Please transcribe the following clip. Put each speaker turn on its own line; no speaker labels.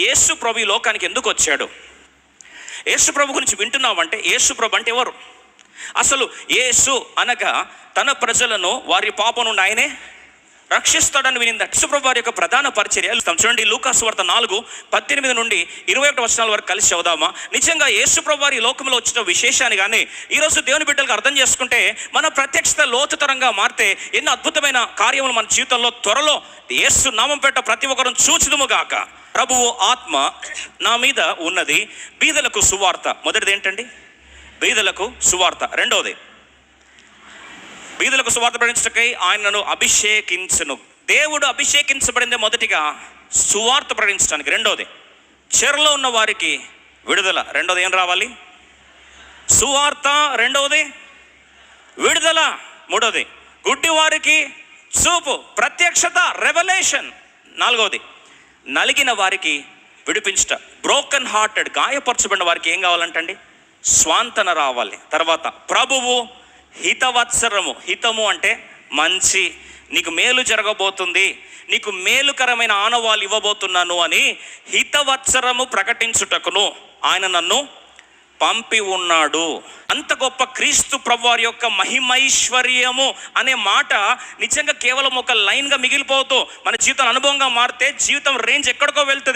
యేసు ప్రభు ఈ లోకానికి ఎందుకు వచ్చాడు? యేసు ప్రభు గురించి వింటున్నామంటే యేసు ప్రభు అంటే ఎవరు? అసలు యేసు అనగా తన ప్రజలను వారి పాపం నుండి ఆయనే రక్షిస్తాడని వినింది. యేసు ప్రభు వారి యొక్క ప్రధాన పరిచర్య చూడండి. లూకాసు వార్త 4:18 నుండి 21 వచనాల వరకు కలిసి చదువుదామా? నిజంగా యేసు ప్రభు వారి లోకంలో వచ్చిన విశేషాన్ని కానీ ఈరోజు దేవుని బిడ్డలకు అర్థం చేసుకుంటే మన ప్రత్యక్షత లోతుతరంగా మారితే ఎన్నో అద్భుతమైన కార్యములు మన జీవితంలో త్వరలో యేసు నామం పెట్ట ప్రతి ఒక్కరూ చూచుదుము గాక. ప్రభువు ఆత్మ నా మీద ఉన్నది, బీదలకు సువార్త. మొదటిది ఏంటండి? బీదలకు సువార్త. రెండవది బీదలకు సువార్త ప్రకటించటకై ఆయనను అభిషేకించును. దేవుడు అభిషేకించబడిందే మొదటిగా సువార్త ప్రకటించడానికి. రెండవది చెరలో ఉన్న వారికి విడుదల. రెండవది ఏం రావాలి? సువార్త. రెండవది విడుదల. మూడవది గుడ్డి వారికి చూపు, ప్రత్యక్షత, రెవల్యూషన్. నాలుగవది నలిగిన వారికి విడిపించుట, బ్రోకన్ హార్టెడ్, గాయపరచబడిన వారికి ఏం కావాలంటండి? స్వాంతన రావాలి. తర్వాత ప్రభువు హితవత్సరము. హితము అంటే మంచి, నీకు మేలు జరగబోతుంది, నీకు మేలుకరమైన ఆనవాళ్ళు ఇవ్వబోతున్నాను అని హితవత్సరము ప్రకటించుటకును ఆయన నన్ను పంపి ఉన్నాడు. అంత గొప్ప క్రీస్తు ప్రభువారి యొక్క మహిమైశ్వర్యము అనే మాట నిజంగా కేవలం ఒక లైన్గా మిగిలిపోతూ మన జీవితం అనుభవంగా మారితే జీవితం రేంజ్ ఎక్కడికో వెళ్తుంది.